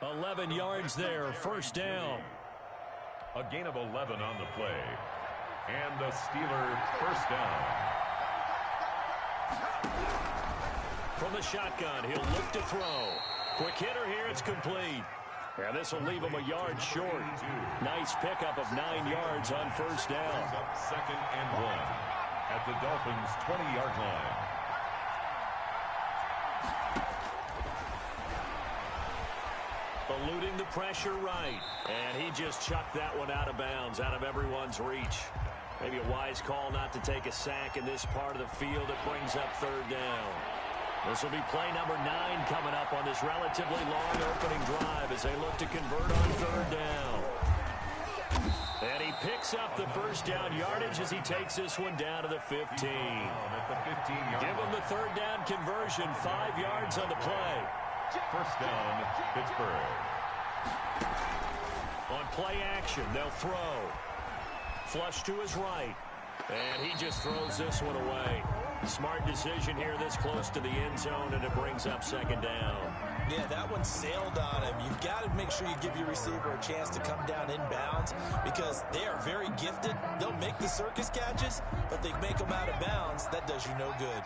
11 yards there, first down. A gain of 11 on the play. And the Steeler first down. From the shotgun, he'll look to throw. Quick hitter here, it's complete. And this will leave him a yard short. Nice pickup of 9 yards on first down. Second and 1 at the Dolphins' 20-yard line. Eluding the pressure right. And he just chucked that one out of bounds, out of everyone's reach. Maybe a wise call not to take a sack in this part of the field. It brings up third down. This will be play number 9 coming up on this relatively long opening drive as they look to convert on third down. And he picks up the first down yardage as he takes this one down to the 15. Give him the third down conversion, 5 yards on the play. First down, Pittsburgh. On play action, they'll throw. Flush to his right. And he just throws this one away. Smart decision here this close to the end zone, and it brings up second down. Yeah, that one sailed on him. You've got to make sure you give your receiver a chance to come down inbounds because they are very gifted. They'll make the circus catches, but they make them out of bounds. That does you no good.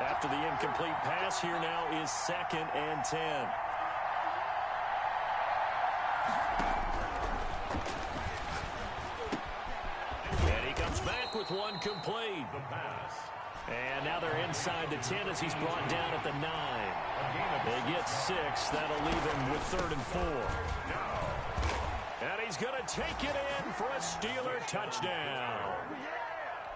After the incomplete pass, here now is second and 10. And he comes back with one complete. The pass. And now they're inside the 10 as he's brought down at the 9. They get 6. That'll leave him with third and 4. And he's going to take it in for a Steeler touchdown.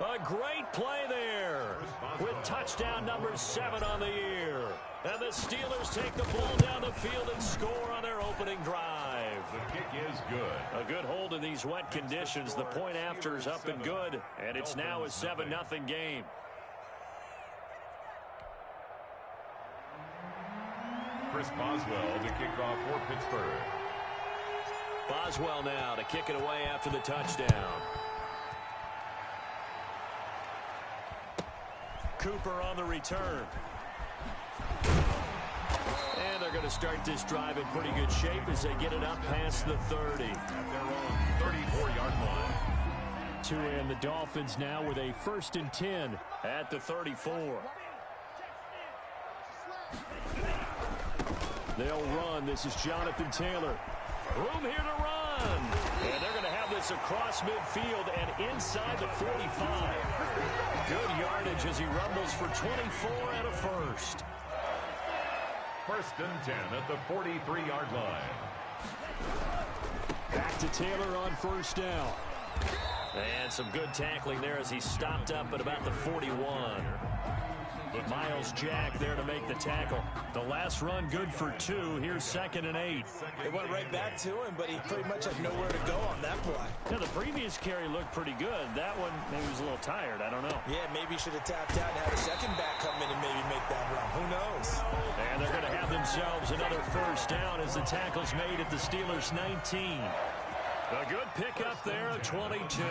A great play there with touchdown number 7 on the year. And the Steelers take the ball down the field and score on their opening drive. The kick is good. A good hold in these wet conditions. The point after is up and good. And it's now a 7-0 game. Chris Boswell to kick off for Pittsburgh. Boswell now to kick it away after the touchdown. Cooper on the return. And they're going to start this drive in pretty good shape as they get it up past the 30. At their own 34-yard line. To end the Dolphins now with a 1st and 10 at the 34. They'll run. This is Jonathan Taylor. Room here to run. And they're going to have this across midfield and inside the 45. Good yardage as he rumbles for 24 and a first. 1st and 10 at the 43-yard line. Back to Taylor on first down. And some good tackling there as he stopped up at about the 41. Miles Jack there to make the tackle. The last run good for 2. Here's 2nd and 8. It went right back to him, but he pretty much had nowhere to go on that play. Yeah, the previous carry looked pretty good. That one, maybe he was a little tired. I don't know. Yeah, maybe he should have tapped out and had a second back come in and maybe make that run. Who knows? And they're going to have themselves another first down as the tackle's made at the Steelers' 19. A good pickup there at 22.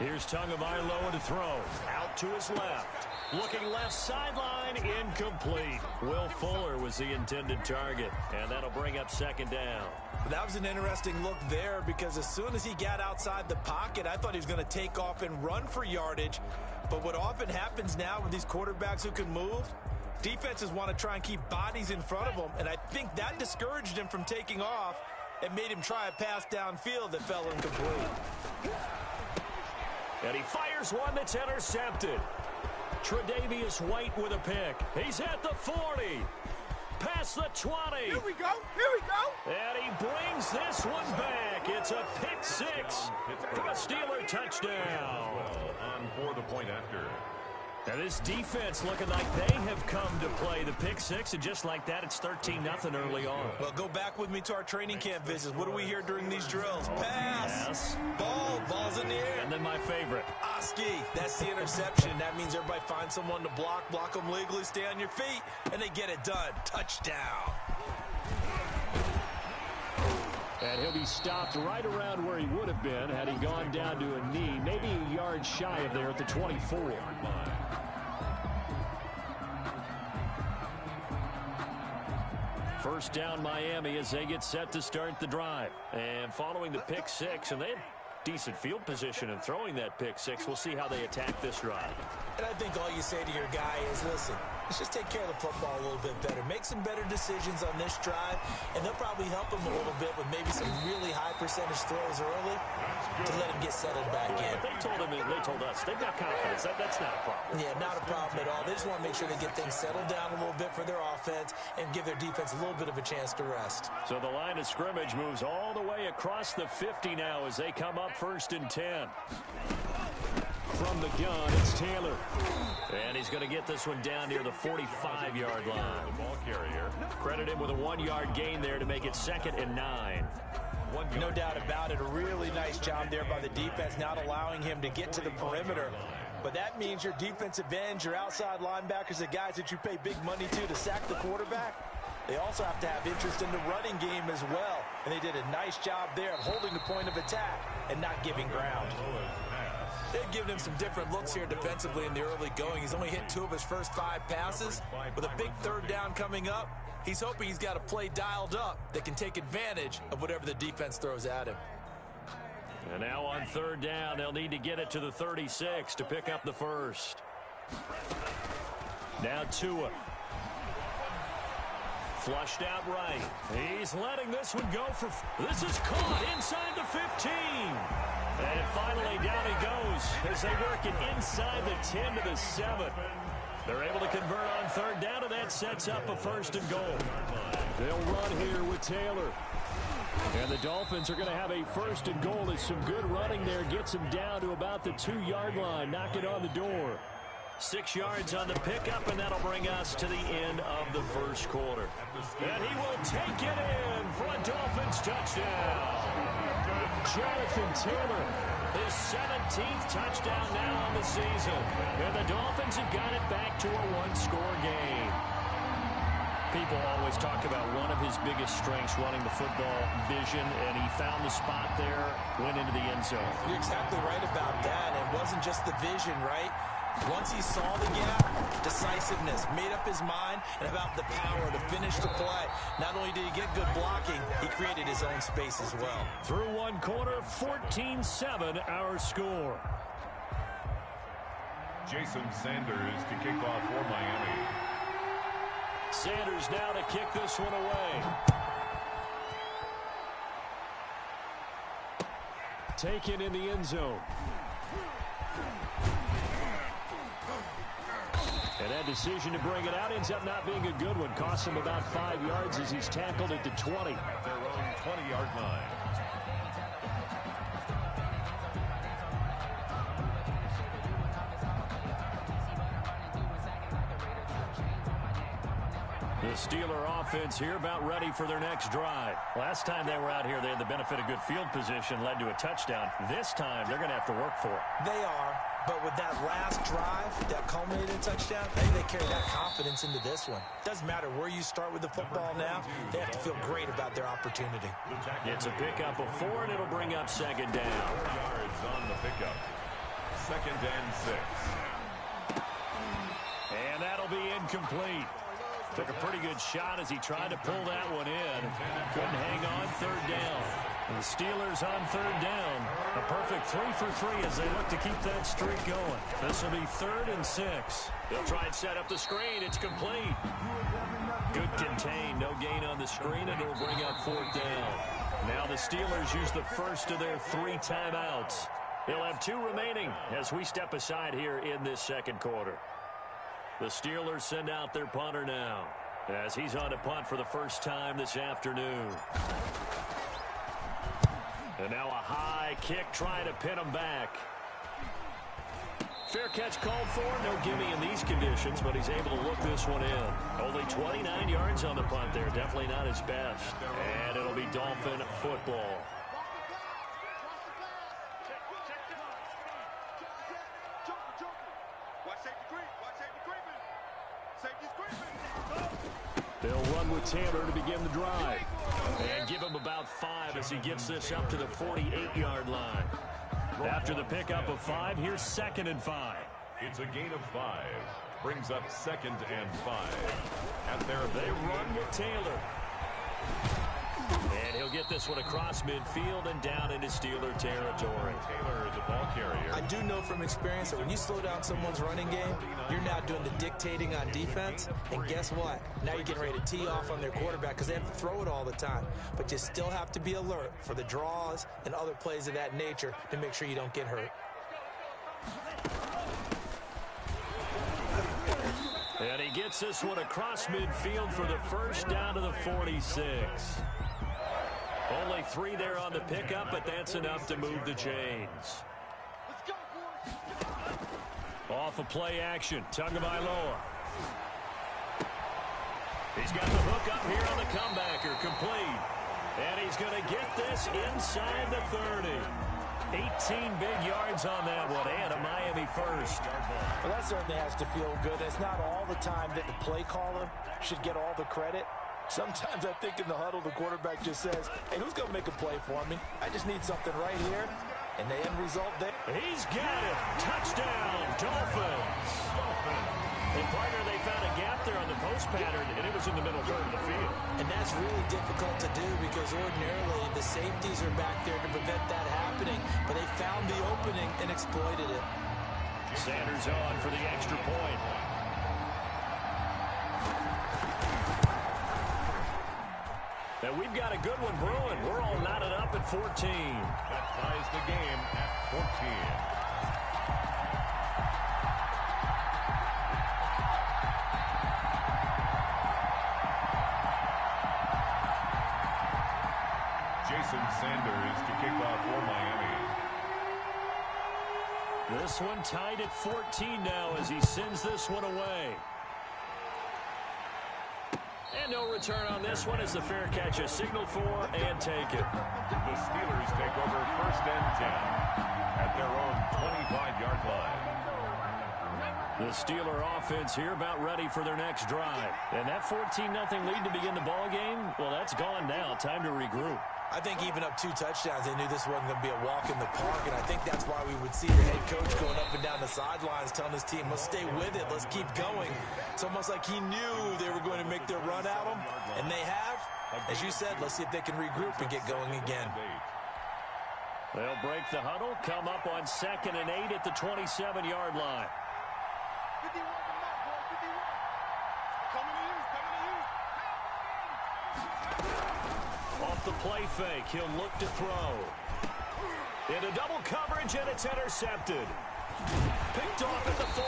Here's Tagovailoa to throw. Out to his left. Looking left sideline, incomplete. Will Fuller was the intended target, and that'll bring up second down. That was an interesting look there because as soon as he got outside the pocket, I thought he was going to take off and run for yardage. But what often happens now with these quarterbacks who can move, defenses want to try and keep bodies in front of them, and I think that discouraged him from taking off and made him try a pass downfield that fell incomplete. And he fires one that's intercepted. Tre'Davious White with a pick. He's at the 40. Past the 20. Here we go. Here we go. And he brings this one back. It's a pick 6 for a Steeler touchdown. On for the point after. Now this defense looking like they have come to play the pick 6, and just like that, it's 13-0 early on. Well, go back with me to our training camp visits. What do we hear during these drills? Pass. Yes. Ball's in the air. And then my favorite. Oski, that's the interception. That means everybody finds someone to block them legally, stay on your feet, and they get it done. Touchdown. And he'll be stopped right around where he would have been had he gone down to a knee, maybe a yard shy of there at the 24. first down Miami as they get set to start the drive. And following the pick six, and they had decent field position in throwing that pick six. We'll see how they attack this drive. And I think all you say to your guy is, listen, let's just take care of the football a little bit better. Make some better decisions on this drive, and they'll probably help him a little bit with maybe some really high percentage throws early to let him get settled back in. They told us they've got confidence. That's not a problem. Yeah, not a problem at all. They just want to make sure they get things settled down a little bit for their offense and give their defense a little bit of a chance to rest. So the line of scrimmage moves all the way across the 50 now as they come up 1st and 10. From the gun, it's Taylor. And he's going to get this one down near the 45-yard line. The ball carrier. Credit him with a 1-yard gain there to make it 2nd and 9. No doubt about it. A really nice job there by the defense, not allowing him to get to the perimeter. But that means your defensive ends, your outside linebackers, the guys that you pay big money to sack the quarterback, they also have to have interest in the running game as well. And they did a nice job there of holding the point of attack and not giving ground. They've given him some different looks here defensively in the early going. He's only hit 2 of his first 5 passes. With a big 3rd down coming up, he's hoping he's got a play dialed up that can take advantage of whatever the defense throws at him. And now on 3rd down, they'll need to get it to the 36 to pick up the first. Now Tua. Flushed out right. He's letting this one go for... This is caught inside the 15. And finally down he goes as they work it inside the 10 to the 7. They're able to convert on 3rd down, and that sets up a 1st and goal. They'll run here with Taylor. And the Dolphins are going to have a 1st and goal as some good running there gets them down to about the 2-yard line. Knock it on the door. 6 yards on the pickup, and that'll bring us to the end of the 1st quarter. And he will take it in for a Dolphins touchdown. Jonathan Taylor, his 17th touchdown now on the season. And the Dolphins have got it back to a 1-score game. People always talk about one of his biggest strengths running the football, vision, and he found the spot there, went into the end zone. You're exactly right about that. It wasn't just the vision, right? Once he saw the gap, decisiveness, made up his mind, and about the power to finish the play. Not only did he get good blocking, he created his own space as well. Through 1 quarter, 14-7 our score. Jason Sanders to kick off for Miami. Sanders now to kick this one away. Taken in the end zone. And that decision to bring it out ends up not being a good one. Costs him about 5 yards as he's tackled at the 20. At their own 20-yard line. The Steeler offense here about ready for their next drive. Last time they were out here, they had the benefit of good field position, led to a touchdown. This time, they're going to have to work for it. They are, but with that last drive, that culminated touchdown, I think they carry that confidence into this one. Doesn't matter where you start with the football now, they have to feel great about their opportunity. It's a pickup of 4, and it'll bring up 2nd down. 4 yards on the pickup. 2nd and 6. And that'll be incomplete. Took a pretty good shot as he tried to pull that one in. Couldn't hang on 3rd down. And the Steelers on 3rd down. A perfect 3 for 3 as they look to keep that streak going. This will be 3rd and 6. They'll try and set up the screen. It's complete. Good contain. No gain on the screen, and it'll bring up 4th down. Now the Steelers use the first of their 3 timeouts. They'll have 2 remaining as we step aside here in this 2nd quarter. The Steelers send out their punter now as he's on a punt for the first time this afternoon. And now a high kick trying to pin him back. Fair catch called for. No gimme in these conditions, but he's able to look this one in. Only 29 yards on the punt there. Definitely not his best. And it'll be Dolphin football. They'll run with Taylor to begin the drive. And give him about 5 as he gets this up to the 48-yard line. After the pickup of 5, here's 2nd and 5. It's a gain of 5. Brings up 2nd and 5. They run with Taylor. And he'll get this one across midfield and down into Steeler territory. Taylor, the ball carrier. I do know from experience that when you slow down someone's running game, you're now doing the dictating on defense. And guess what? Now you're getting ready to tee off on their quarterback because they have to throw it all the time. But you still have to be alert for the draws and other plays of that nature to make sure you don't get hurt. And he gets this one across midfield for the first down to the 46. Only 3 there on the pickup, but that's enough to move the chains. Off of play action, Tagovailoa. He's got the hook up here on the comebacker, complete. And he's going to get this inside the 30. 18 big yards on that one, and a Miami first. Well, that certainly has to feel good. It's not all the time that the play caller should get all the credit. Sometimes I think in the huddle, the quarterback just says, hey, who's going to make a play for me? I just need something right here. And the end result there. He's got it. Touchdown, Dolphins. And partner, they found a gap there on the post pattern, and it was in the middle third of the field. And that's really difficult to do because ordinarily the safeties are back there to prevent that happening. But they found the opening and exploited it. Sanders on for the extra point. And we've got a good one brewing. We're all knotted up at 14. That ties the game at 14. Jason Sanders to kick off for Miami. This one tied at 14 now as he sends this one away. And no return on this one as the fair catch is signaled for and take it. The Steelers take over first and 10 at their own 25-yard line. The Steeler offense here about ready for their next drive. And that 14-0 lead to begin the ball game, well, that's gone now. Time to regroup. I think even up 2 touchdowns, they knew this wasn't going to be a walk in the park, and I think that's why we would see the head coach going up and down the sidelines telling his team, let's stay with it, let's keep going. It's almost like he knew they were going to make their run at him, and they have. As you said, let's see if they can regroup and get going again. They'll break the huddle, come up on 2nd and 8 at the 27-yard line. 51 boys, 51. Coming to you, coming to you. Off the play fake, he'll look to throw. Into double coverage, and it's intercepted. Picked off at the 40,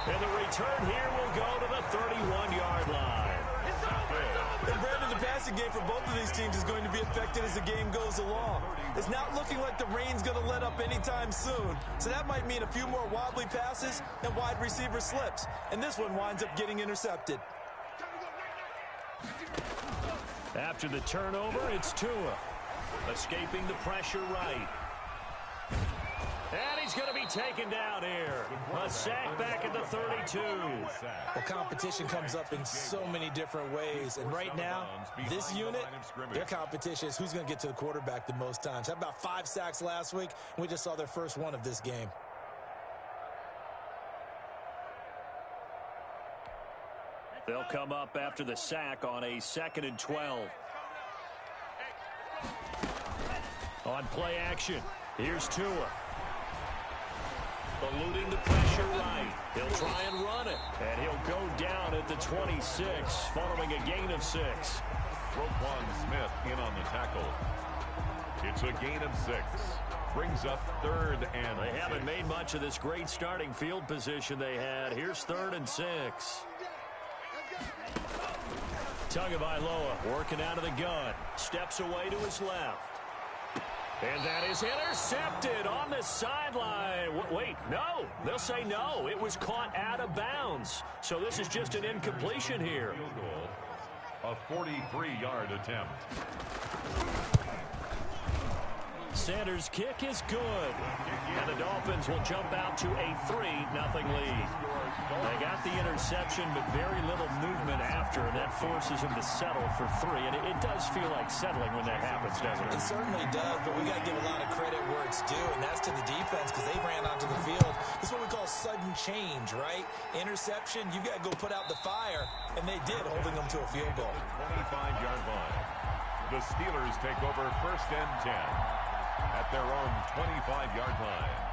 and the return here will go to the 31-yard line. It's over, it's over. And Brandon, the passing game for both of these teams is going to be affected as the game goes along. It's not looking like the rain's going to let up anytime soon. So that might mean a few more wobbly passes and wide receiver slips. And this one winds up getting intercepted. After the turnover, it's Tua. Escaping the pressure right. And he's going to be taken down here. A sack back at the 32. Well, competition comes up in so many different ways. And right now, this unit, their competition is who's going to get to the quarterback the most times. Had about 5 sacks last week, and we just saw their first one of this game. They'll come up after the sack on a 2nd and 12. On play action, here's Tua. Eluding the pressure right. He'll try and run it. And he'll go down at the 26 following a gain of 6. Roquan Smith in on the tackle. It's a gain of 6. Brings up 3rd and They haven't 6. made much of this great starting field position they had. Here's 3rd and 6. Tagovailoa working out of the gun. Steps away to his left. And that is intercepted on the sideline. Wait, no. They'll say no. It was caught out of bounds. So this is just an incompletion here. Field goal, a 43-yard attempt. Sanders' kick is good. And the Dolphins will jump out to a 3-0 lead. They got the interception, but very little movement after, and that forces him to settle for 3. And it does feel like settling when that happens, doesn't it? It certainly does, but we got to give a lot of credit where it's due, and that's to the defense because they ran onto the field. This is what we call sudden change, right? Interception, you got to go put out the fire, and they did, holding them to a field goal. 25-yard line. The Steelers take over 1st and 10 at their own 25-yard line.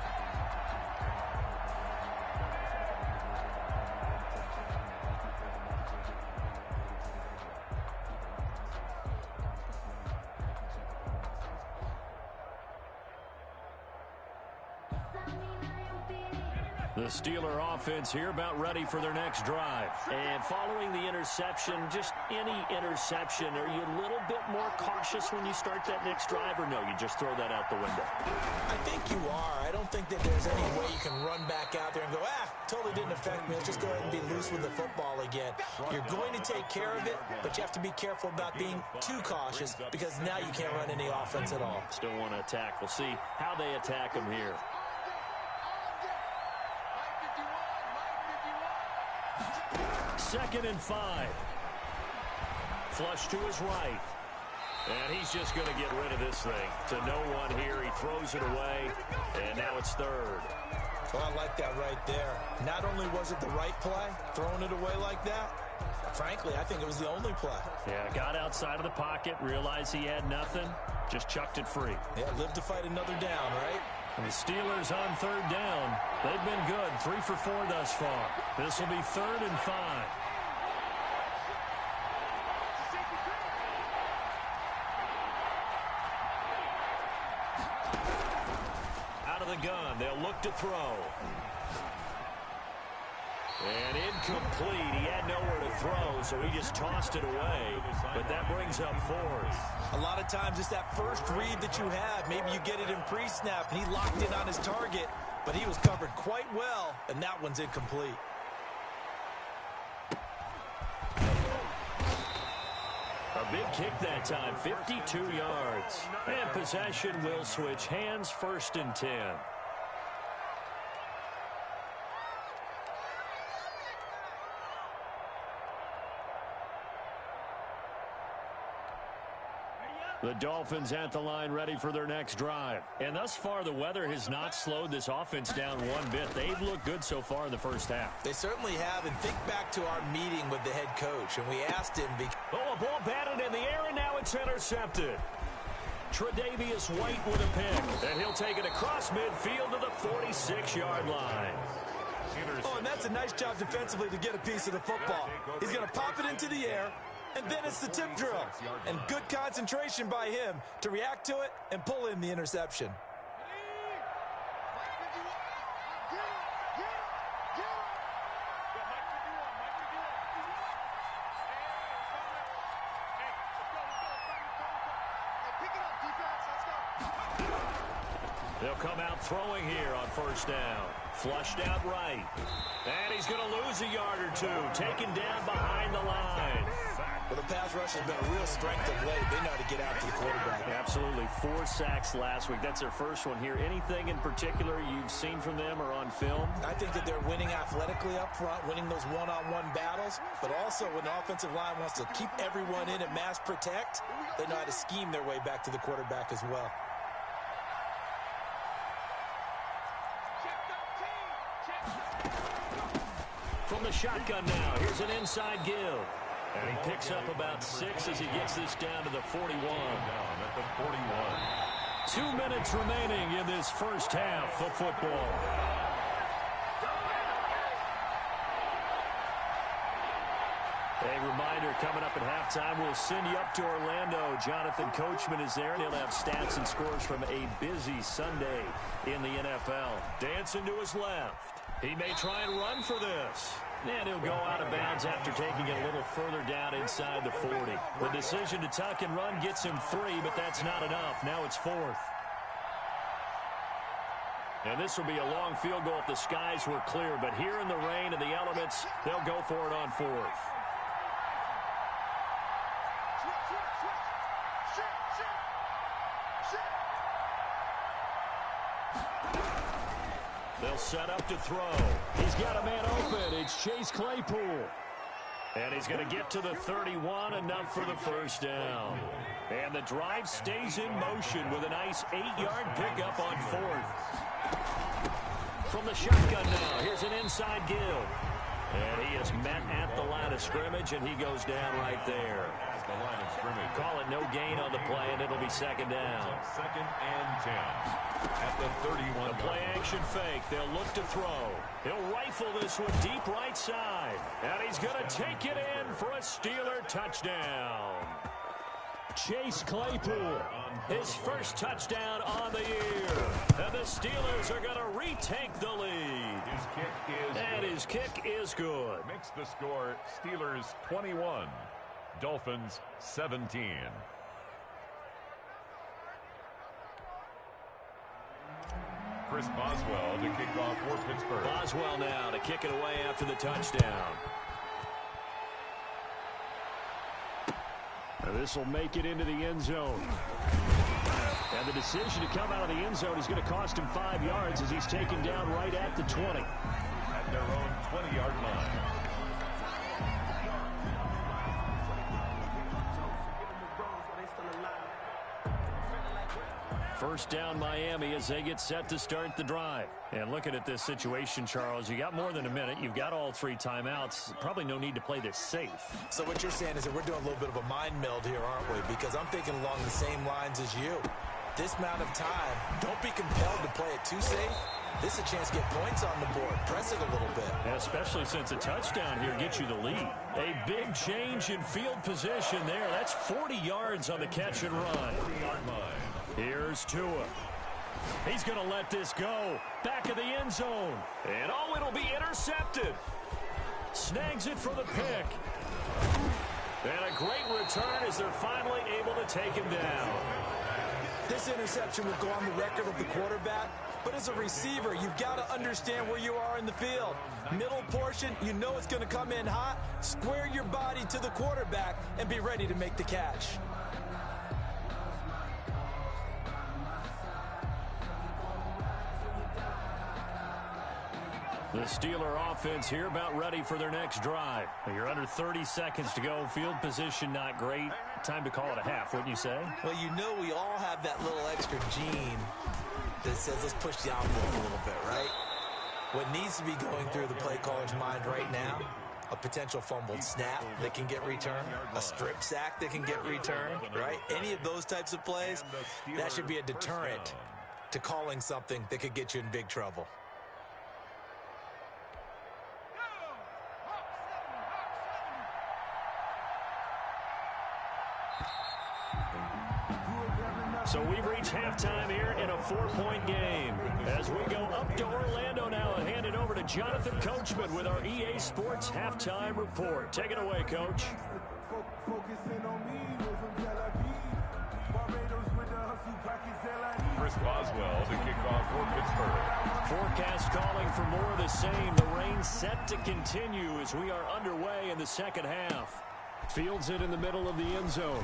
The Steeler offense here about ready for their next drive. And following the interception, just any interception, are you a little bit more cautious when you start that next drive, or no, you just throw that out the window? I think you are. I don't think that there's any way you can run back out there and go, totally didn't affect me. Let's just go ahead and be loose with the football again. You're going to take care of it, but you have to be careful about being too cautious because now you can't run any offense at all. Still want to attack. We'll see how they attack him here. 2nd and 5. Flush to his right. And he's just going to get rid of this thing. To no one here. He throws it away. And now it's 3rd. Well, I like that right there. Not only was it the right play, throwing it away like that, frankly, I think it was the only play. Yeah, got outside of the pocket, realized he had nothing, just chucked it free. Yeah, live to fight another down, right? And the Steelers on 3rd down. They've been good, 3 for 4 thus far. This will be 3rd and 5. Out of the gun, they'll look to throw. And incomplete. He had nowhere to throw, so he just tossed it away. But that brings up 4th. A lot of times it's that first read that you have. Maybe you get it in pre-snap, and he locked in on his target, but he was covered quite well, and that one's incomplete. A big kick that time, 52 yards. And possession will switch hands, 1st and 10. The Dolphins at the line ready for their next drive. And thus far, the weather has not slowed this offense down one bit. They've looked good so far in the first half. They certainly have. And think back to our meeting with the head coach. And we asked him... a ball batted in the air, and now it's intercepted. Tre'Davious White with a pick. And he'll take it across midfield to the 46-yard line. Oh, and that's a nice job defensively to get a piece of the football. He's going to pop it into the air. And then it's the tip drill. And good concentration by him to react to it and pull in the interception. They'll come out throwing here on 1st down. Flushed out right. And he's going to lose a yard or two. Taken down behind the line. Well, the pass rush has been a real strength of late. They know how to get out to the quarterback. Absolutely. 4 sacks last week. That's their first one here. Anything in particular you've seen from them or on film? I think that they're winning athletically up front, winning those one-on-one battles, but also when the offensive line wants to keep everyone in and mass protect, they know how to scheme their way back to the quarterback as well. From the shotgun now, here's an inside give. And he picks up about 6 as he gets this down to the 41. Down at the 41. 2 minutes remaining in this first half of football. A reminder, coming up at halftime, we'll send you up to Orlando. Jonathan Coachman is there, and he'll have stats and scores from a busy Sunday in the NFL. Dancing to his left. He may try and run for this. And he'll go out of bounds after taking it a little further down inside the 40. The decision to tuck and run gets him 3, but that's not enough. Now it's 4th. And this will be a long field goal if the skies were clear. But here in the rain and the elements, they'll go for it on 4th. They'll set up to throw. He's got a man open. It's Chase Claypool. And he's going to get to the 31, enough for the first down. And the drive stays in motion with a nice 8-yard pickup on 4th. From the shotgun now, here's an inside give. And he is met at the line of scrimmage, and he goes down right there. the line of scrimmage. Call it no gain on the play, and it'll be second down. Second and 10 at the 31. The play action fake. They'll look to throw. He'll rifle this one deep right side. And he's going to take it in for a Steeler touchdown. Chase Claypool, his first touchdown on the year. And the Steelers are going to retake the lead. His kick is good. Makes the score Steelers 21, Dolphins 17. Chris Boswell to kick off for Pittsburgh. Boswell now to kick it away after the touchdown. This will make it into the end zone. And the decision to come out of the end zone is going to cost him 5 yards as he's taken down right at the 20. At their own 20-yard line. First down Miami as they get set to start the drive. And looking at this situation, Charles, you got more than a minute. You've got all 3 timeouts. Probably no need to play this safe. So what you're saying is that we're doing a little bit of a mind meld here, aren't we? Because I'm thinking along the same lines as you. This amount of time, don't be compelled to play it too safe. This is a chance to get points on the board. Press it a little bit. Yeah, especially since a touchdown here gets you the lead. A big change in field position there. That's 40 yards on the catch and run. 40-yard line. Here's Tua. He's going to let this go. Back of the end zone. And oh, it'll be intercepted. Snags it for the pick. And a great return as they're finally able to take him down. This interception would go on the record of the quarterback, but as a receiver, you've got to understand where you are in the field. Middle portion, you know it's going to come in hot. Square your body to the quarterback and be ready to make the catch. The Steeler offense here about ready for their next drive. You're under 30 seconds to go. Field position not great. Time to call it a half, wouldn't you say? Well, you know we all have that little extra gene that says let's push the envelope a little bit, right? What needs to be going through the play caller's mind right now, a potential fumbled snap that can get returned, a strip sack that can get returned, right? Any of those types of plays, that should be a deterrent to calling something that could get you in big trouble. So we've reached halftime here in a 4-point game. As we go up to Orlando now and hand it over to Jonathan Coachman with our EA Sports Halftime Report. Take it away, Coach. Chris Boswell to kick off for Pittsburgh. Forecast calling for more of the same. The rain set to continue as we are underway in the second half. Fields it in the middle of the end zone.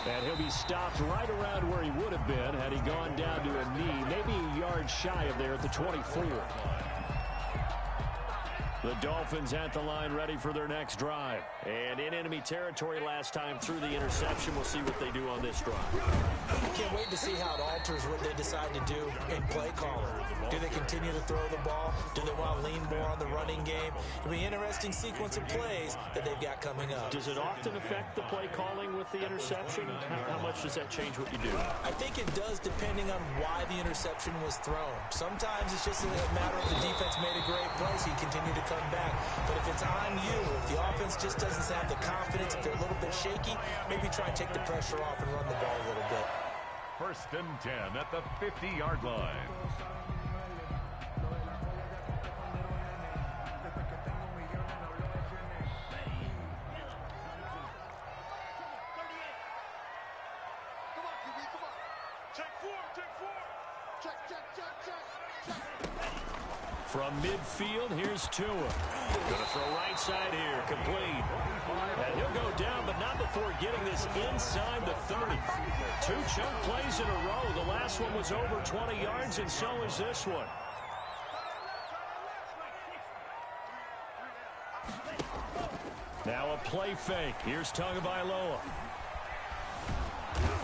And he'll be stopped right around where he would have been had he gone down to a knee, maybe a yard shy of there at the 24. The Dolphins at the line ready for their next drive. And in enemy territory last time through the interception. We'll see what they do on this drive. Can't wait to see how it alters what they decide to do in play calling. Do they continue to throw the ball? Do they want to lean more on the running game? It'll be an interesting sequence of plays that they've got coming up. Does it often affect the play calling with the interception? How much does that change what you do? I think it does depending on why the interception was thrown. Sometimes it's just a matter of the defense made a great play, so you continue to come back. But if it's on you, if the offense just doesn't have the confidence, if they're a little bit shaky, maybe try and take the pressure off and run the ball a little bit. First and 10 at the 50-yard line. From midfield, here's Tua. Going to throw right side here, complete. And he'll go down, but not before getting this inside the 30. 2 chunk plays in a row. The last one was over 20 yards, and so is this one. Now a play fake. Here's Tagovailoa.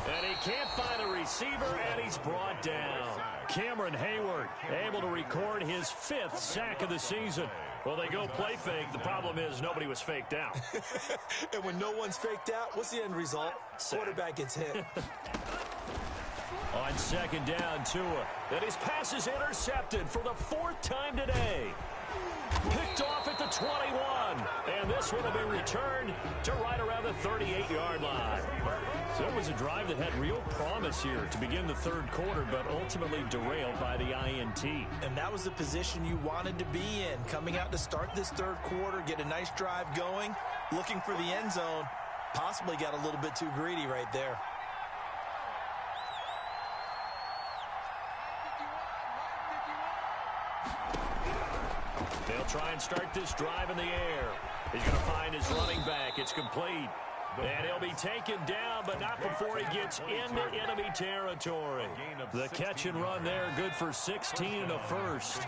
And he can't find a receiver, and he's brought down. Cameron Hayward able to record his 5th sack of the season. Well, they go play fake. The problem is nobody was faked out. And when no one's faked out, what's the end result? Quarterback gets hit. On 2nd down, Tua. And his pass is intercepted for the 4th time today. Picked off at the 21. And this one will be returned to right around the 38-yard line. So it was a drive that had real promise here to begin the 3rd quarter, but ultimately derailed by the INT. And that was the position you wanted to be in. Coming out to start this 3rd quarter, get a nice drive going, looking for the end zone. Possibly got a little bit too greedy right there. They'll try and start this drive in the air. He's going to find his running back. It's complete. And he'll be taken down, but not before he gets into enemy territory. The catch and run there, good for 16 and a first.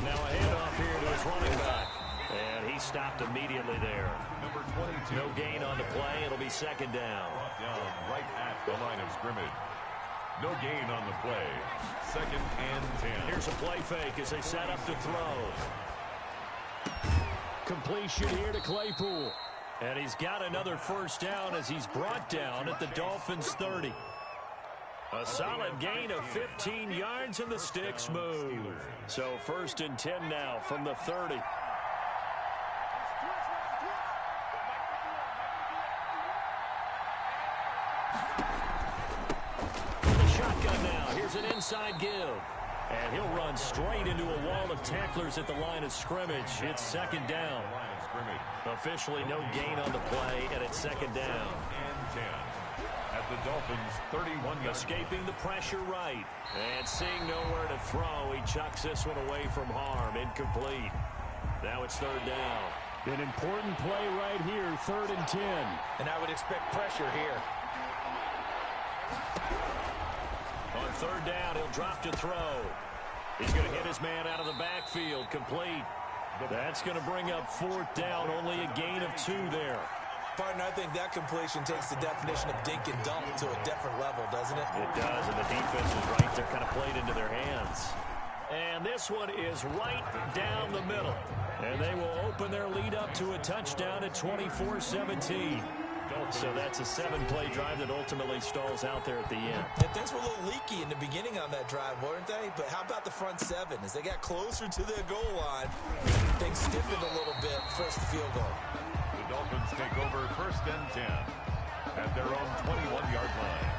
Now a handoff here to his running back. And he stopped immediately there. Number 22. No gain on the play. It'll be 2nd down. Brought down right at the line of scrimmage. No gain on the play. 2nd and 10. Here's a play fake as they set up to throw. Completion here to Claypool. And he's got another 1st down as he's brought down at the Dolphins' 30. A solid gain of 15 yards and the sticks move. So 1st and 10 now from the 30. Shotgun now. Here's an inside give. And he'll run straight into a wall of tacklers at the line of scrimmage. It's 2nd down. Officially no gain on the play, and it's 2nd down. And 10. At the Dolphins' 31. Escaping the pressure right. And seeing nowhere to throw, he chucks this one away from harm. Incomplete. Now it's 3rd down. An important play right here, 3rd and 10. And I would expect pressure here. On 3rd down, he'll drop to throw. He's going to hit his man out of the backfield. Complete. That's going to bring up 4th down. Only a gain of 2 there. Partner, I think that completion takes the definition of dink and dunk to a different level, doesn't it? It does, and the defense is right there, kind of played into their hands. And this one is right down the middle. And they will open their lead up to a touchdown at 24-17. So that's a 7-play drive that ultimately stalls out there at the end. And things were a little leaky in the beginning on that drive, weren't they? But how about the front 7? As they got closer to their goal line, things stiffened a little bit, forced the field goal. The Dolphins take over 1st and 10 at their own 21-yard line.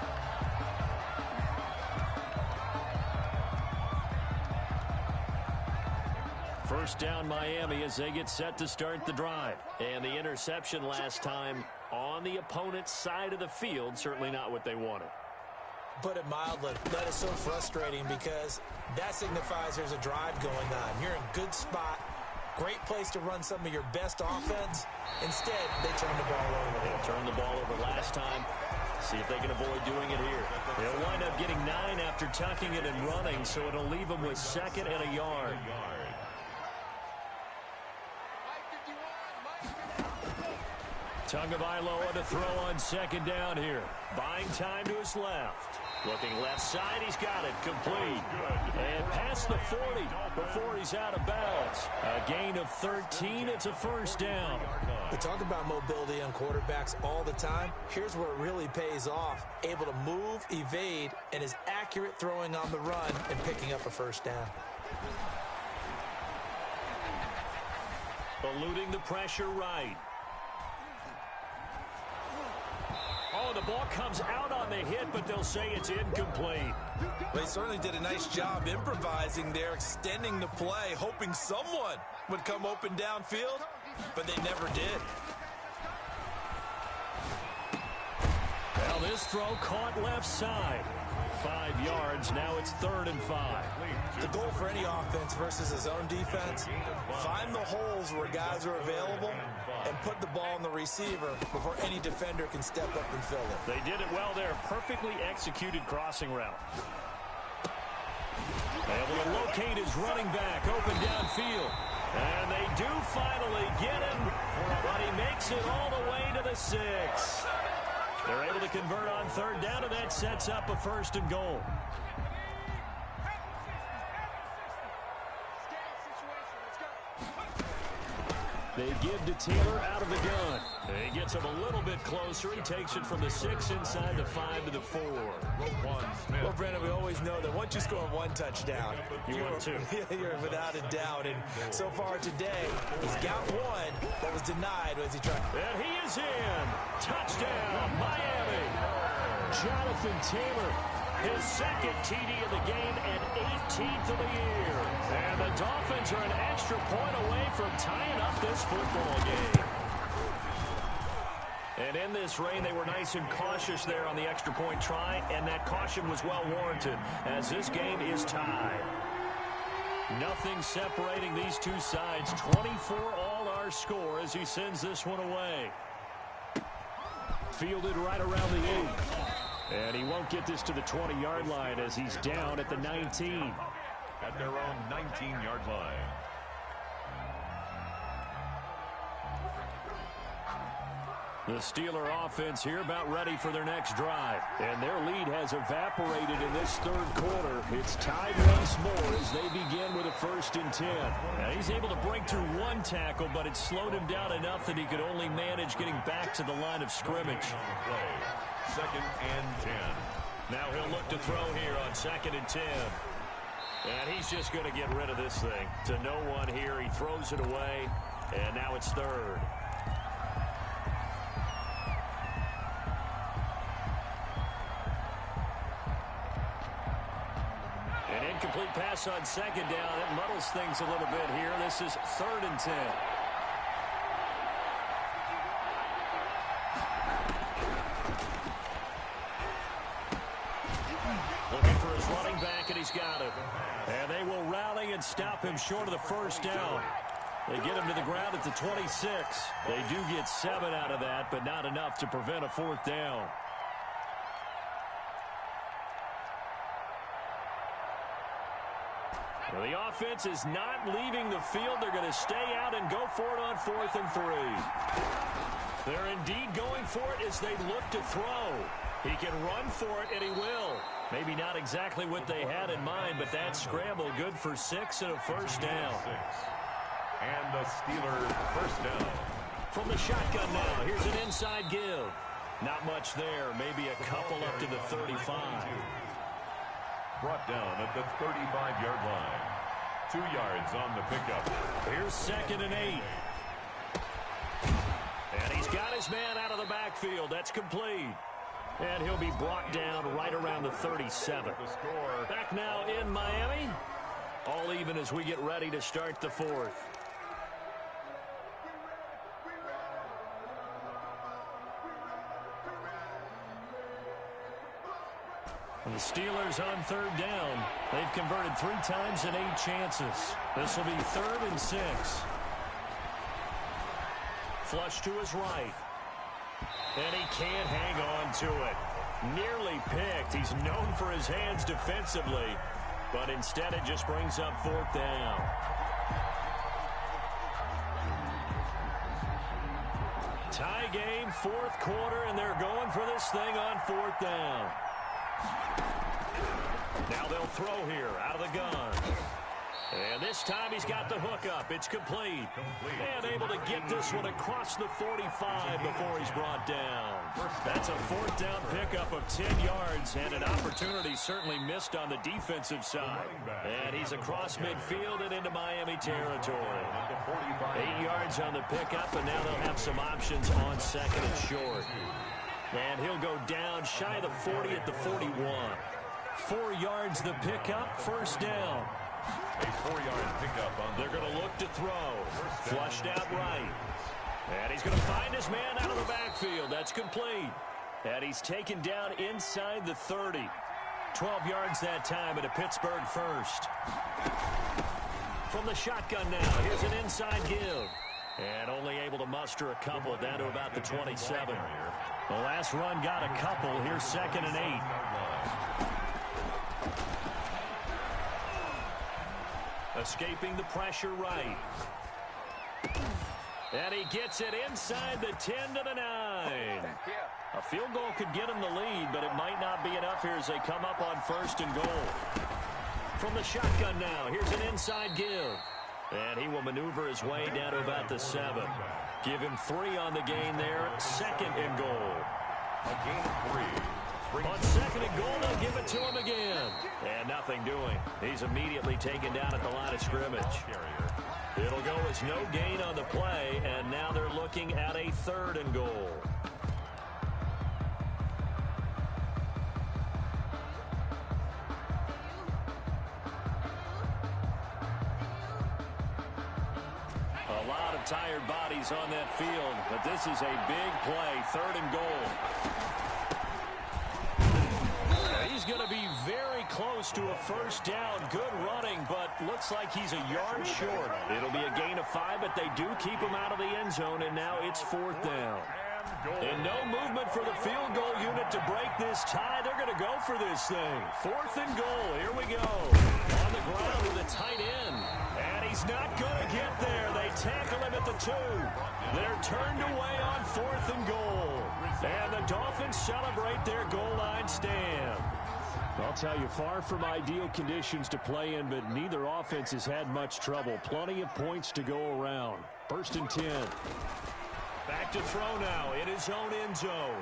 First down Miami as they get set to start the drive. And the interception last time on the opponent's side of the field, certainly not what they wanted. Put it mildly, that is so frustrating because that signifies there's a drive going on. You're in a good spot, great place to run some of your best offense. Instead, they turn the ball over. They turned the ball over last time. See if they can avoid doing it here. They'll wind up getting 9 after tucking it and running, so it'll leave them with 2nd and a yard. Tagovailoa to throw on 2nd down here. Buying time to his left. Looking left side, he's got it. Complete. And past the 40 before he's out of bounds. A gain of 13. It's a 1st down. We talk about mobility on quarterbacks all the time. Here's where it really pays off. Able to move, evade, and is accurate throwing on the run and picking up a 1st down. Eluding the pressure right. Oh, the ball comes out on the hit, but they'll say it's incomplete. They certainly did a nice job improvising there, extending the play, hoping someone would come open downfield, but they never did. Well, this throw caught left side. 5 yards. Now it's 3rd and 5. The goal for any offense versus his own defense, find the holes where guys are available and put the ball in the receiver before any defender can step up and fill it. They did it well there. Perfectly executed crossing route. Able to locate his running back open downfield. And they do finally get him, but he makes it all the way to the 6. They're able to convert on third down, and that sets up a 1st and goal. They give to Taylor out of the gun. He gets him a little bit closer. He takes it from the 6 inside the 5 to the 4. Well, Brandon, we always know that once you score one touchdown, you want 2. You're without a doubt. And so far today, he's got one that was denied as he tried. And he is in. Touchdown, Miami. Jonathan Taylor, his 2nd TD of the game and 18th of the year. And the Dolphins are an extra point away from tying up this football game. And in this rain, they were nice and cautious there on the extra point try, and that caution was well warranted as this game is tied. Nothing separating these two sides. 24 all our score as he sends this one away. Fielded right around the 8. And he won't get this to the 20-yard line as he's down at the 19. At their own 19-yard line. The Steeler offense here about ready for their next drive. And their lead has evaporated in this 3rd quarter. It's tied once more as they begin with a 1st and 10. Now he's able to break through one tackle, but it slowed him down enough that he could only manage getting back to the line of scrimmage. 2nd and 10. Now he'll look to throw here on 2nd and 10. And he's just going to get rid of this thing. To no one here. He throws it away. And now it's 3rd. An incomplete pass on 2nd down. It muddles things a little bit here. This is 3rd and 10. Looking for his running back, and he's got it. And they will rally and stop him short of the 1st down. They get him to the ground at the 26. They do get 7 out of that, but not enough to prevent a 4th down. Well, the offense is not leaving the field. They're going to stay out and go for it on 4th and 3. They're indeed going for it as they look to throw. He can run for it, and he will. Maybe not exactly what they had in mind, but that scramble good for 6 and a 1st down. And the Steelers 1st down. From the shotgun now, here's an inside give. Not much there, maybe a couple up to the 35. Brought down at the 35-yard line. 2 yards on the pickup. Here's 2nd and 8. And he's got his man out of the backfield. That's complete. And he'll be brought down right around the 37. Back now in Miami. All even as we get ready to start the 4th. And the Steelers on 3rd down. They've converted 3 times in 8 chances. This will be 3rd and 6. Flush to his right. And he can't hang on to it. Nearly picked. He's known for his hands defensively. But instead it just brings up 4th down. Tie game, 4th quarter, and they're going for this thing on 4th down. Now they'll throw here out of the gun. And this time he's got the hook up. It's complete. And able to get this one across the 45 before he's brought down. That's a 4th down pickup of 10 yards and an opportunity certainly missed on the defensive side. And he's across midfield and into Miami territory. 8 yards on the pickup, and now they'll have some options on 2nd and short. And he'll go down shy of the 40 at the 41. 4 yards the pickup, 1st down. A 4-yard pickup on. They're going to look to throw. Flushed out right. And he's going to find his man out of the backfield. That's complete. And he's taken down inside the 30. 12 yards that time at a Pittsburgh 1st. From the shotgun now, here's an inside give. And only able to muster a couple down to about the 27. The last run got a couple. Here's 2nd and 8. Escaping the pressure right. And he gets it inside the 10 to the 9. A field goal could get him the lead, but it might not be enough here as they come up on 1st and goal. From the shotgun now, here's an inside give. And he will maneuver his way down to about the 7. Give him 3 on the gain there. 2nd and goal. A gain of 3. On 2nd and goal, they'll give it to him again. And nothing doing. He's immediately taken down at the line of scrimmage. It'll go as no gain on the play, and now they're looking at a 3rd and goal. A lot of tired bodies on that field, but this is a big play, 3rd and goal. He's going to be very close to a 1st down. Good running, but looks like he's a yard short. It'll be a gain of 5, but they do keep him out of the end zone, and now it's 4th down. And no movement for the field goal unit to break this tie. They're going to go for this thing. 4th and goal. Here we go. On the ground with a tight end. And he's not going to get there. They tackle him at the 2. They're turned away on 4th and goal. And the Dolphins celebrate their goal line stand. I'll tell you, far from ideal conditions to play in, but neither offense has had much trouble. Plenty of points to go around. 1st and 10. Back to throw now in his own end zone.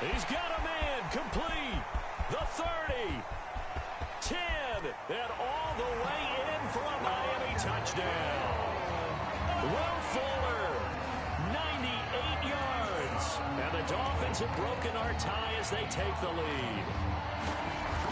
He's got a man complete. The 30. 10. And all the way in for a Miami touchdown. Will Fuller, 98 yards. And the Dolphins have broken our tie as they take the lead.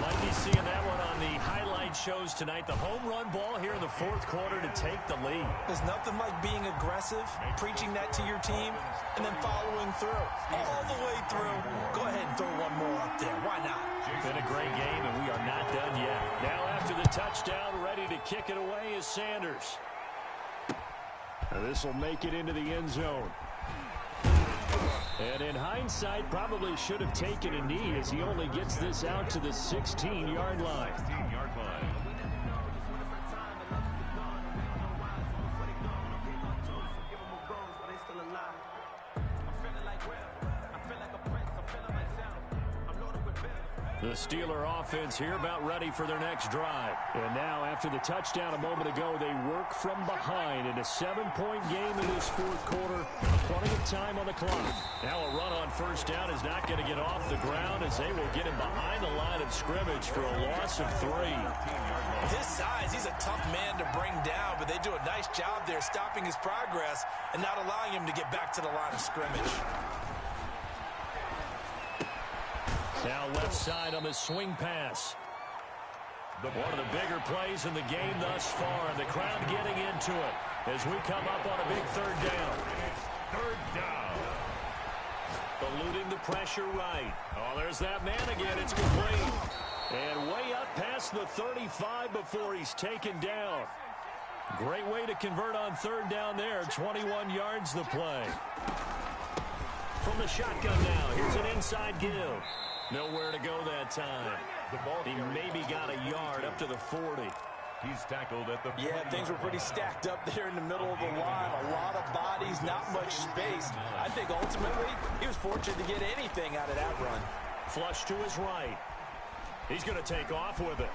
Might be seeing that one on the highlight shows tonight. The home run ball here in the 4th quarter to take the lead. There's nothing like being aggressive, preaching that to your team, and then following through. All the way through. Go ahead and throw one more up there. Why not? Been a great game, and we are not done yet. Now after the touchdown, ready to kick it away is Sanders. This will make it into the end zone. And in hindsight, probably should have taken a knee as he only gets this out to the 16-yard line. 16-yard line. The Steeler offense here about ready for their next drive. And now, after the touchdown a moment ago, they work from behind in a 7-point game in this 4th quarter. Plenty of time on the clock. Now a run on 1st down is not going to get off the ground as they will get him behind the line of scrimmage for a loss of 3. His size, he's a tough man to bring down, but they do a nice job there stopping his progress and not allowing him to get back to the line of scrimmage. Now left side on the swing pass. One of the bigger plays in the game thus far, and the crowd getting into it as we come up on a big 3rd down. 3rd down. Eluding the pressure right. Oh, there's that man again. It's complete. And way up past the 35 before he's taken down. Great way to convert on 3rd down there. 21 yards the play. From the shotgun now, here's an inside give. Nowhere to go that time. He maybe got a yard up to the 40. He's tackled at the 40. Yeah, things were pretty stacked up there in the middle of the line. A lot of bodies, not much space. I think ultimately he was fortunate to get anything out of that run. Flush to his right. He's going to take off with it.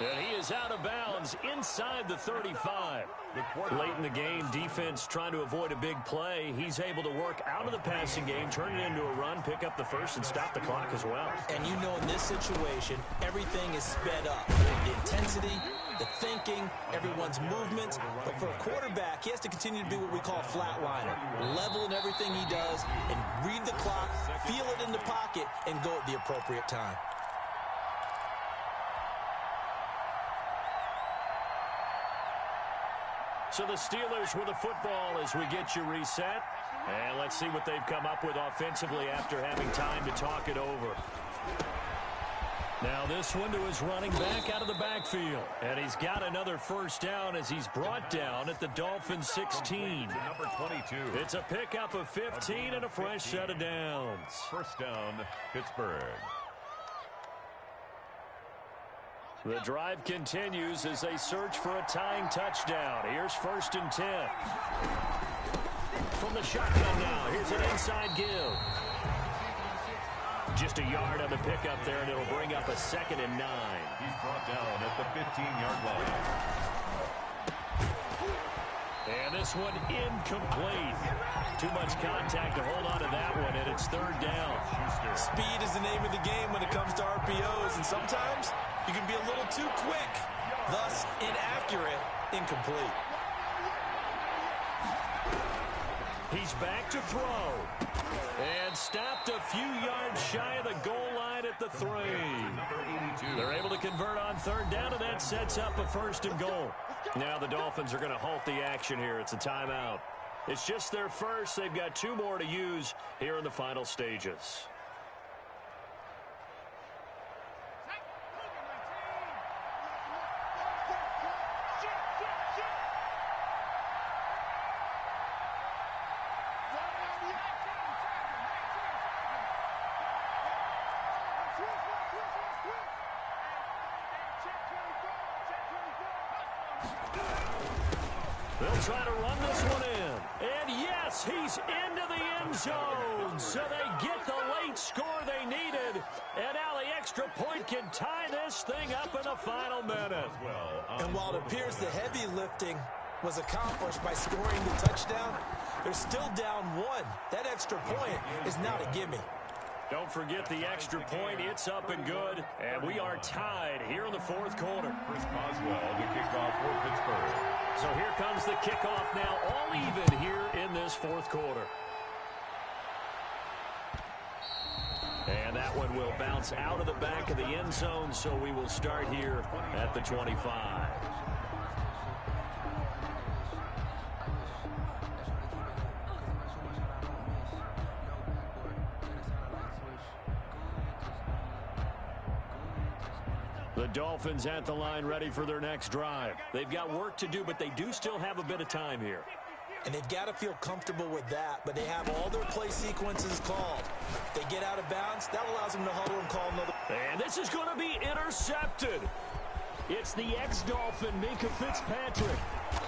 And he is out of bounds inside the 35. Late in the game, defense trying to avoid a big play. He's able to work out of the passing game, turn it into a run, pick up the 1st, and stop the clock as well. And you know in this situation, everything is sped up. The intensity, the thinking, everyone's movements. But for a quarterback, he has to continue to be what we call a flatliner. Level in everything he does and read the clock, feel it in the pocket, and go at the appropriate time. So the Steelers with the football as we get you reset. And let's see what they've come up with offensively after having time to talk it over. Now this one to his running back out of the backfield. And he's got another 1st down as he's brought down at the Dolphins 16. Number 22. It's a pickup of 15 and a fresh set of downs. 1st down, Pittsburgh. The drive continues as they search for a tying touchdown. Here's 1st and 10. from the shotgun now. Here's an inside give. Just a yard on the pickup there, and it'll bring up a 2nd and 9. He's brought down at the 15-yard line. And this one incomplete. Too much contact to hold on to that one, and it's 3rd down. Speed is the name of the game when it comes to RPOs, and sometimes you can be a little too quick, thus inaccurate, incomplete. He's back to throw. And stopped a few yards shy of the goal line at the 3. They're able to convert on 3rd down, and that sets up a 1st and goal. Now the Dolphins are going to halt the action here. It's a timeout. It's just their first. They've got 2 more to use here in the final stages. They'll try to run this one in. And yes, he's into the end zone. So they get the late score they needed. And now the extra point can tie this thing up in the final minute. And while it appears the heavy lifting was accomplished by scoring the touchdown, they're still down 1. That extra point is not a gimme. Don't forget the extra point. It's up and good. And we are tied here in the 4th quarter. Chris Boswell, the kickoff for Pittsburgh. So here comes the kickoff now, all even here in this 4th quarter. And that one will bounce out of the back of the end zone, so we will start here at the 25. The Dolphins at the line ready for their next drive. They've got work to do, but they do still have a bit of time here. And they've got to feel comfortable with that, but they have all their play sequences called. If they get out of bounds, that allows them to huddle and call another. And this is going to be intercepted. It's the ex-Dolphin, Minkah Fitzpatrick.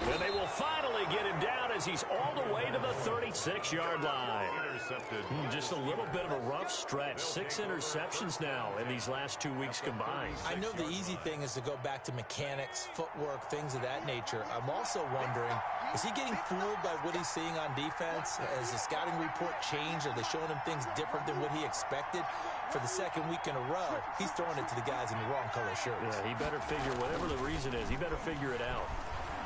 And they will finally get him down as he's all the way to the 36-yard line. Intercepted. Just a little bit of a rough stretch. 6 interceptions now in these last 2 weeks combined. I know the easy thing is to go back to mechanics, footwork, things of that nature. I'm also wondering, is he getting fooled by what he's seeing on defense? Has the scouting report changed? Are they showing him things different than what he expected? For the 2nd week in a row, he's throwing it to the guys in the wrong color shirts. Yeah, he better figure, whatever the reason is, he better figure it out.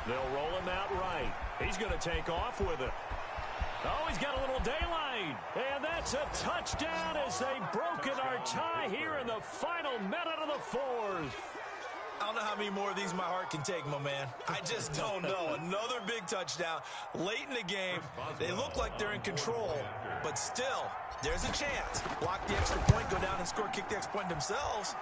They'll roll him out right. He's going to take off with it. Oh, he's got a little daylight. And that's a touchdown as they've broken our tie here in the final minute of the 4th. I don't know how many more of these my heart can take, my man. I just don't know. Another big touchdown late in the game. They look like they're in control, but still, there's a chance. Block the extra point, go down and score, kick the extra point themselves.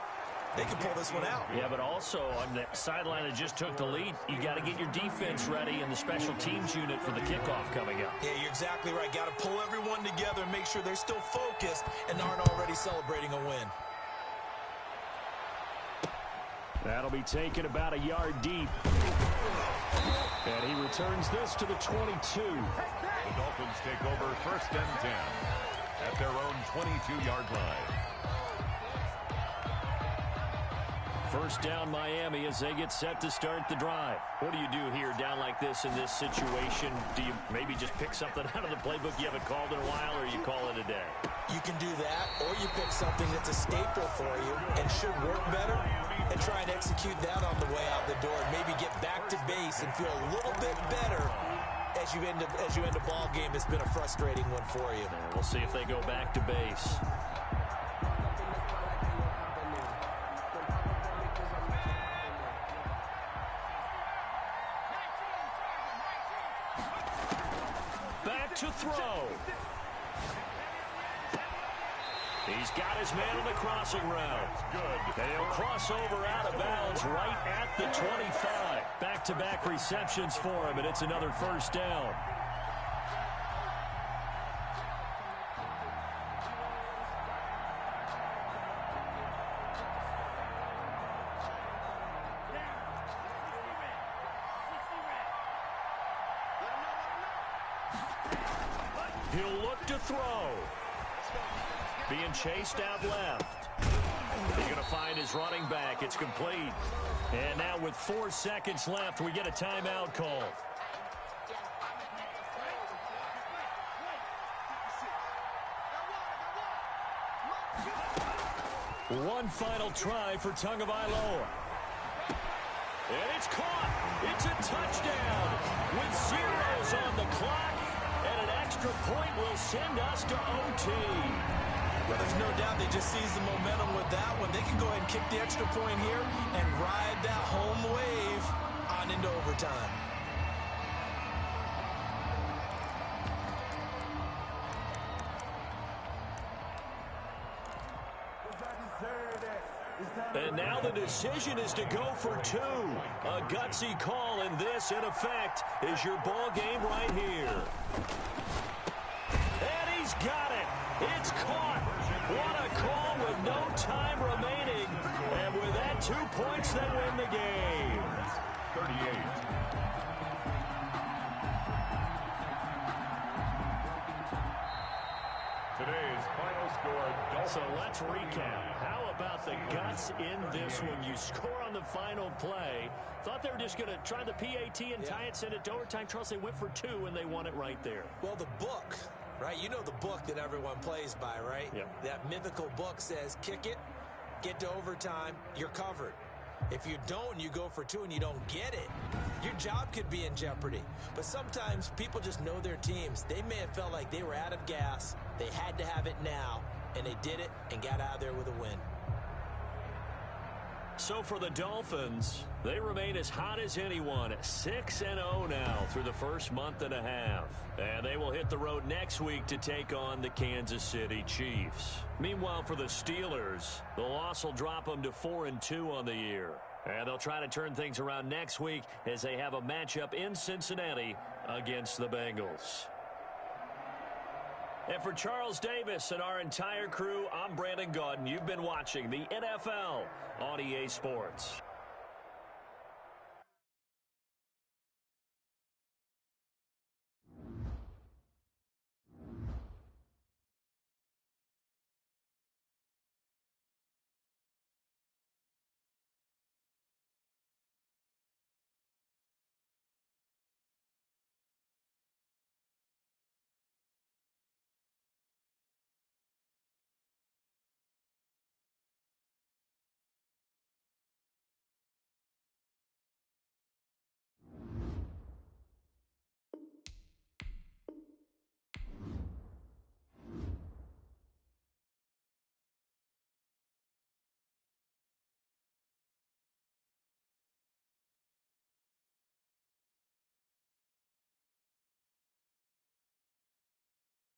They can pull this one out. Yeah, but also on the sideline that just took the lead, you got to get your defense ready and the special teams unit for the kickoff coming up. Yeah, you're exactly right. Got to pull everyone together and make sure they're still focused and aren't already celebrating a win. That'll be taken about a yard deep. And he returns this to the 22. The Dolphins take over 1st and 10 at their own 22-yard line. First down Miami as they get set to start the drive. What do you do here down like this in this situation? Do you maybe just pick something out of the playbook you haven't called in a while, or you call it a day? You can do that, or you pick something that's a staple for you and should work better and try and execute that on the way out the door and maybe get back to base and feel a little bit better as you end a ball game that's been a frustrating one for you. And we'll see if they go back to base. To throw. He's got his man on the crossing route. Good. And he'll cross over out of bounds right at the 25. Back-to-back receptions for him, and it's another first down. He'll look to throw. Being chased out left. He's going to find his running back. It's complete. And now with 4 seconds left, we get a timeout call. One final try for Tagovailoa. And it's caught. It's a touchdown with zeros on the clock. And an extra point will send us to OT. Well, there's no doubt they just seized the momentum with that one. They can go ahead and kick the extra point here and ride that home wave on into overtime. And now the decision is to go for 2. A gutsy call, and this, in effect, is your ball game right here. And he's got it. It's caught. What a call with no time remaining. And with that, 2 points, they win the game. 38. Today's final score. So let's recap. How about the guts in this one? You score on the final play. Thought they were just going to try the PAT and tie it, send it to overtime. Charles, they went for 2, and they won it right there. Well, the book, right? You know the book that everyone plays by, right? Yep. That mythical book says, kick it, get to overtime, you're covered. If you don't and you go for 2 and you don't get it, your job could be in jeopardy. But sometimes people just know their teams. They may have felt like they were out of gas. They had to have it now, and they did it and got out of there with a win. So for the Dolphins, they remain as hot as anyone, 6-0 now through the first month and a half. And they will hit the road next week to take on the Kansas City Chiefs. Meanwhile, for the Steelers, the loss will drop them to 4-2 on the year. And they'll try to turn things around next week as they have a matchup in Cincinnati against the Bengals. And for Charles Davis and our entire crew, I'm Brandon Gaudin. You've been watching the NFL on EA Sports.